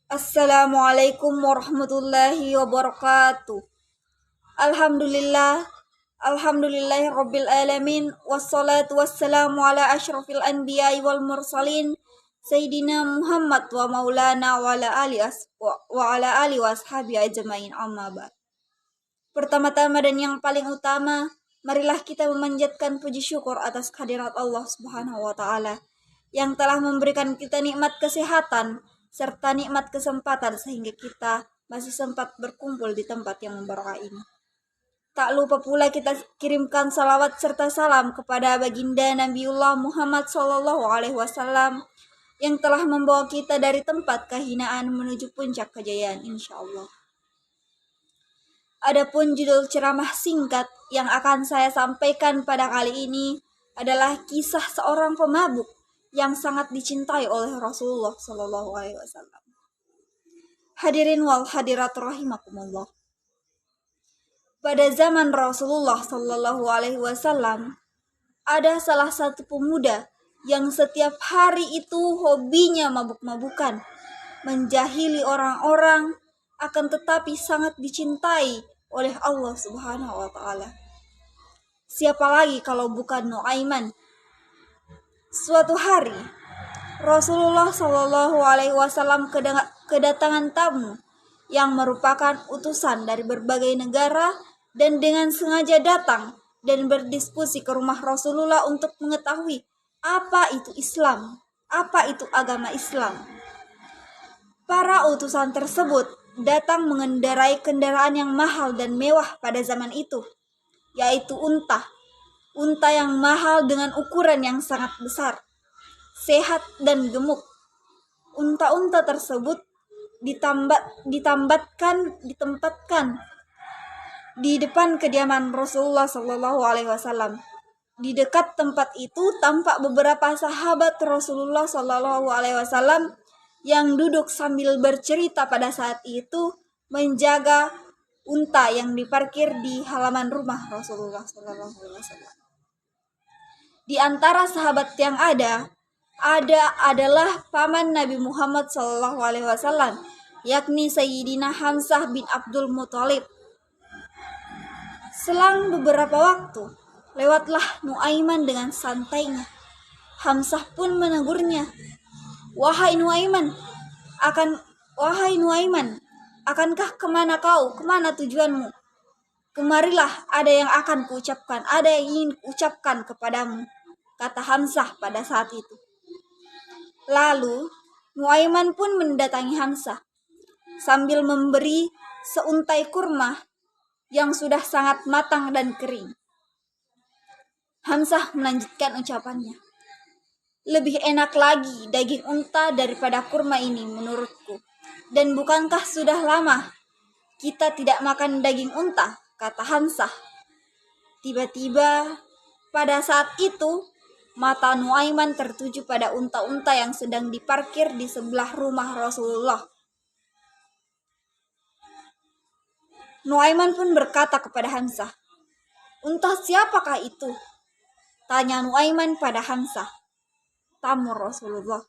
Assalamualaikum warahmatullahi wabarakatuh. Alhamdulillah, alhamdulillahi rabbil alamin, wassalatu wassalamu ala asyrafil anbiya'i wal mursalin, Sayyidina Muhammad wa maulana wa ala ali washabi ajmain amma ba'd. Pertama-tama dan yang paling utama, marilah kita memanjatkan puji syukur atas kehadirat Allah Subhanahu wa taala yang telah memberikan kita nikmat kesehatan serta nikmat kesempatan sehingga kita masih sempat berkumpul di tempat yang membarokah ini. Tak lupa pula kita kirimkan salawat serta salam kepada baginda Nabiullah Muhammad SAW yang telah membawa kita dari tempat kehinaan menuju puncak kejayaan insyaallah. Adapun judul ceramah singkat yang akan saya sampaikan pada kali ini adalah kisah seorang pemabuk yang sangat dicintai oleh Rasulullah SAW. Hadirin wal hadirat rahimakumullah. Pada zaman Rasulullah SAW, ada salah satu pemuda yang setiap hari itu hobinya mabuk-mabukan, menjahili orang-orang, akan tetapi sangat dicintai oleh Allah Subhanahu wa taala. Siapa lagi kalau bukan Nuaiman? Suatu hari Rasulullah SAW kedatangan tamu yang merupakan utusan dari berbagai negara dan dengan sengaja datang dan berdiskusi ke rumah Rasulullah untuk mengetahui apa itu Islam, apa itu agama Islam. Para utusan tersebut datang mengendarai kendaraan yang mahal dan mewah pada zaman itu, yaitu unta. Unta yang mahal dengan ukuran yang sangat besar, sehat dan gemuk. Unta-unta tersebut ditempatkan di depan kediaman Rasulullah SAW. Di dekat tempat itu tampak beberapa sahabat Rasulullah SAW yang duduk sambil bercerita pada saat itu menjaga unta yang diparkir di halaman rumah Rasulullah SAW. Di antara sahabat yang ada adalah paman Nabi Muhammad SAW, yakni Sayyidina Hamzah bin Abdul Muthalib. Selang beberapa waktu, lewatlah Nuaiman dengan santainya. Hamzah pun menegurnya, Wahai Nuaiman, akankah kemana kau? Kemana tujuanmu? Kemarilah, ada yang akan kuucapkan, ada yang ingin kuucapkan kepadamu, kata Hamzah pada saat itu. Lalu Nuaiman pun mendatangi Hamzah sambil memberi seuntai kurma yang sudah sangat matang dan kering. Hamzah melanjutkan ucapannya, lebih enak lagi daging unta daripada kurma ini menurutku. Dan bukankah sudah lama kita tidak makan daging unta, kata Hamzah. Tiba-tiba pada saat itu mata Nuaiman tertuju pada unta-unta yang sedang diparkir di sebelah rumah Rasulullah. Nuaiman pun berkata kepada Hamzah, Unta siapakah itu? Tanya Nuaiman pada Hamzah. Tamu Rasulullah.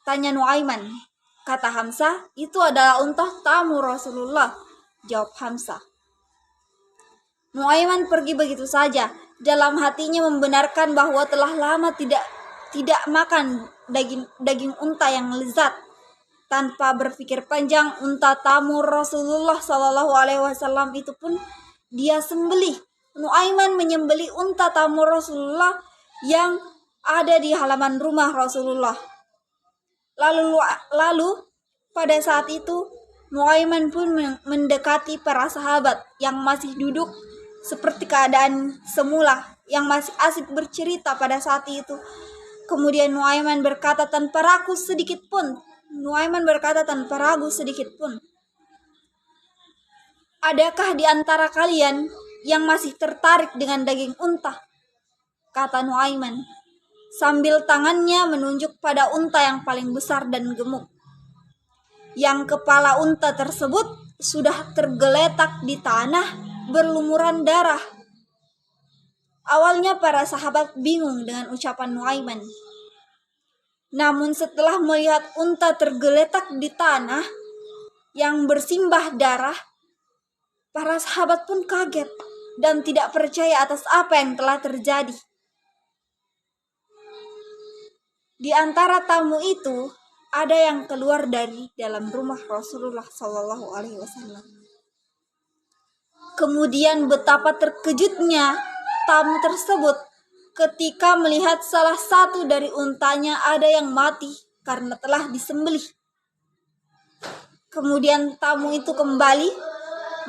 Tanya Nuaiman. Kata Hamzah, itu adalah unta tamu Rasulullah. Jawab Hamzah. Nuaiman pergi begitu saja. Dalam hatinya membenarkan bahwa telah lama tidak makan daging unta yang lezat. Tanpa berpikir panjang, unta tamu Rasulullah SAW itu pun dia sembelih. Nuaiman menyembelih unta tamu Rasulullah yang ada di halaman rumah Rasulullah. Lalu pada saat itu Nuaiman pun mendekati para sahabat yang masih duduk seperti keadaan semula, yang masih asik bercerita pada saat itu. Kemudian Nuaiman berkata tanpa ragu sedikit pun, adakah di antara kalian yang masih tertarik dengan daging unta? Kata Nuaiman, sambil tangannya menunjuk pada unta yang paling besar dan gemuk, yang kepala unta tersebut sudah tergeletak di tanah berlumuran darah. Awalnya para sahabat bingung dengan ucapan Nuaiman. Namun setelah melihat unta tergeletak di tanah yang bersimbah darah, para sahabat pun kaget dan tidak percaya atas apa yang telah terjadi. Di antara tamu itu ada yang keluar dari dalam rumah Rasulullah Shallallahu Alaihi Wasallam. Kemudian betapa terkejutnya tamu tersebut ketika melihat salah satu dari untanya ada yang mati karena telah disembelih. Kemudian tamu itu kembali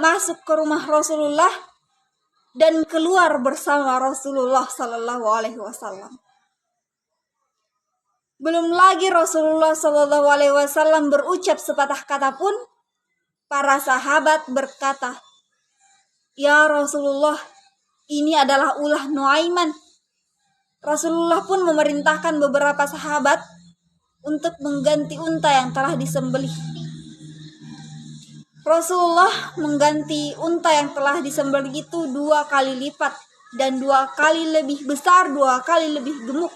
masuk ke rumah Rasulullah dan keluar bersama Rasulullah Shallallahu Alaihi Wasallam. Belum lagi Rasulullah Shallallahu Alaihi Wasallam berucap sepatah kata pun, para sahabat berkata, "Ya Rasulullah, ini adalah ulah Nuaiman." Rasulullah pun memerintahkan beberapa sahabat untuk mengganti unta yang telah disembelih. Rasulullah mengganti unta yang telah disembelih itu 2 kali lipat dan 2 kali lebih besar, 2 kali lebih gemuk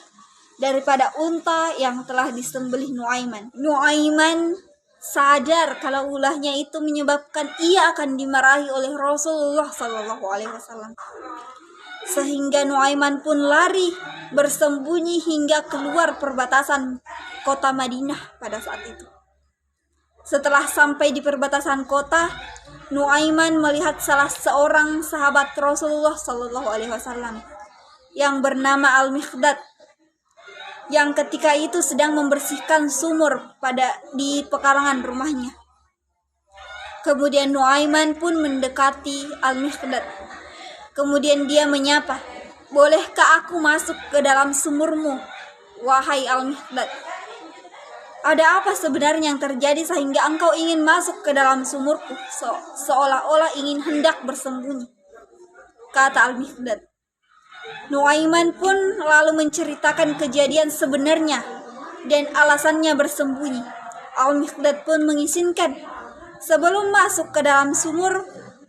daripada unta yang telah disembelih Nuaiman. Nuaiman sadar kalau ulahnya itu menyebabkan ia akan dimarahi oleh Rasulullah Shallallahu Alaihi Wasallam, sehingga Nuaiman pun lari bersembunyi hingga keluar perbatasan kota Madinah pada saat itu. Setelah sampai di perbatasan kota, Nuaiman melihat salah seorang sahabat Rasulullah Shallallahu Alaihi Wasallam yang bernama Al-Miqdad, yang ketika itu sedang membersihkan sumur di pekarangan rumahnya. Kemudian Nuaiman pun mendekati Al-Miqdad. Kemudian dia menyapa, "Bolehkah aku masuk ke dalam sumurmu, wahai Al-Miqdad? Ada apa sebenarnya yang terjadi sehingga engkau ingin masuk ke dalam sumurku seolah-olah ingin hendak bersembunyi?" kata Al-Miqdad. Nuaiman pun lalu menceritakan kejadian sebenarnya dan alasannya bersembunyi. Al-Miqdad pun mengizinkan. Sebelum masuk ke dalam sumur,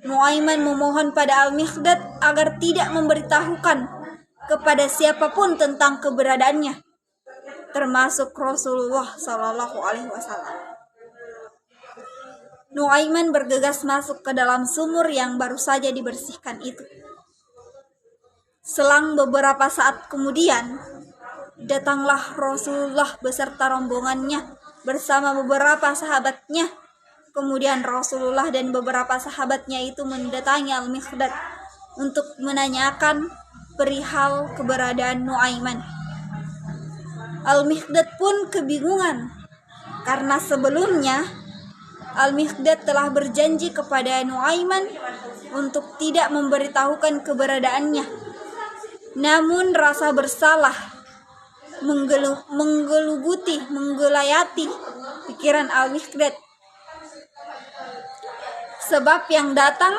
Nuaiman memohon pada Al-Miqdad agar tidak memberitahukan kepada siapapun tentang keberadaannya, termasuk Rasulullah Shallallahu Alaihi Wasallam. Nuaiman bergegas masuk ke dalam sumur yang baru saja dibersihkan itu. Selang beberapa saat kemudian, datanglah Rasulullah beserta rombongannya bersama beberapa sahabatnya. Kemudian Rasulullah dan beberapa sahabatnya itu mendatangi Al-Miqdad untuk menanyakan perihal keberadaan Nuaiman. Al-Miqdad pun kebingungan karena sebelumnya Al-Miqdad telah berjanji kepada Nuaiman untuk tidak memberitahukan keberadaannya. Namun rasa bersalah menggelayati pikiran Al-Miqdad. Sebab yang datang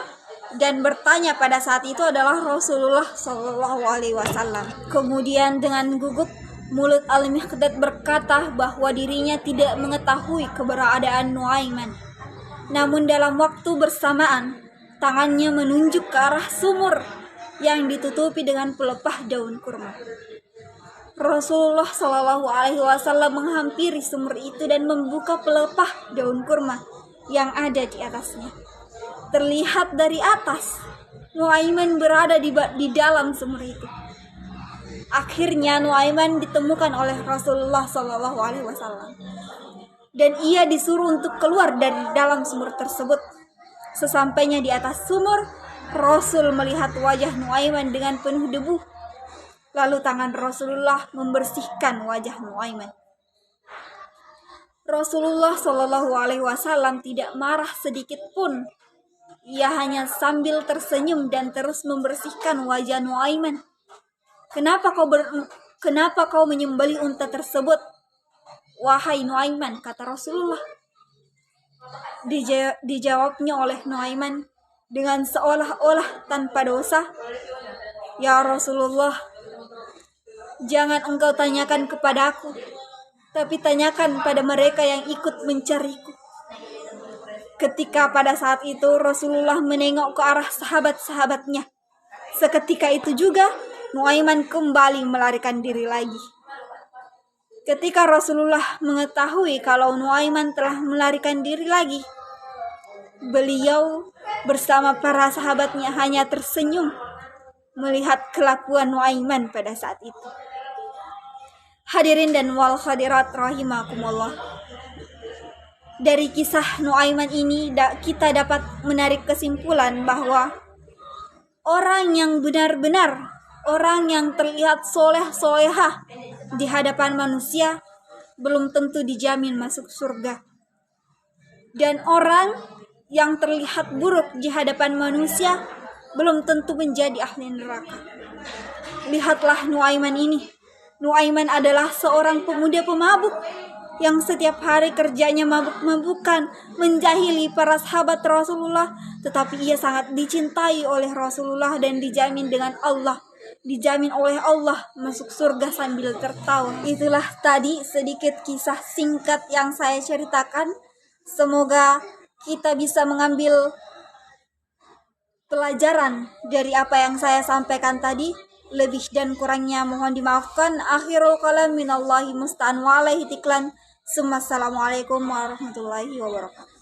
dan bertanya pada saat itu adalah Rasulullah Shallallahu Alaihi Wasallam. Kemudian dengan gugup mulut Al-Miqdad berkata bahwa dirinya tidak mengetahui keberadaan Nuaiman. Namun dalam waktu bersamaan, tangannya menunjuk ke arah sumur yang ditutupi dengan pelepah daun kurma. Rasulullah Shallallahu Alaihi Wasallam menghampiri sumur itu dan membuka pelepah daun kurma yang ada di atasnya. Terlihat dari atas, Nuaiman berada di dalam sumur itu. Akhirnya Nuaiman ditemukan oleh Rasulullah Shallallahu Alaihi Wasallam dan ia disuruh untuk keluar dari dalam sumur tersebut. Sesampainya di atas sumur, Rasul melihat wajah Nuaiman dengan penuh debu. Lalu tangan Rasulullah membersihkan wajah Nuaiman. Rasulullah Shallallahu Alaihi Wasallam tidak marah sedikit pun. Ia hanya sambil tersenyum dan terus membersihkan wajah Nuaiman. Kenapa kau menyembelih unta tersebut, wahai Nuaiman?" kata Rasulullah. Dijawabnya oleh Nuaiman dengan seolah-olah tanpa dosa, "Ya Rasulullah, jangan engkau tanyakan kepadaku, tapi tanyakan pada mereka yang ikut mencariku." Ketika pada saat itu Rasulullah menengok ke arah sahabat-sahabatnya. Seketika itu juga Nuaiman kembali melarikan diri lagi. Ketika Rasulullah mengetahui kalau Nuaiman telah melarikan diri lagi, beliau bersama para sahabatnya hanya tersenyum melihat kelakuan Nuaiman pada saat itu. Hadirin dan wal hadirat rahimakumullah. Dari kisah Nuaiman ini kita dapat menarik kesimpulan bahwa orang yang benar-benar, orang yang terlihat soleh-solehah di hadapan manusia belum tentu dijamin masuk surga. Dan orang yang terlihat buruk di hadapan manusia belum tentu menjadi ahli neraka. Lihatlah Nuaiman ini. Nuaiman adalah seorang pemuda pemabuk yang setiap hari kerjanya mabuk-mabukan, menjahili para sahabat Rasulullah, tetapi ia sangat dicintai oleh Rasulullah dan dijamin dengan Allah, dijamin oleh Allah masuk surga sambil tertawa. Itulah tadi sedikit kisah singkat yang saya ceritakan. Semoga kita bisa mengambil pelajaran dari apa yang saya sampaikan tadi. Lebih dan kurangnya mohon dimaafkan. Akhirul kalam minallahi musta'an wa alaihi tiklan. Assalamualaikum warahmatullahi wabarakatuh.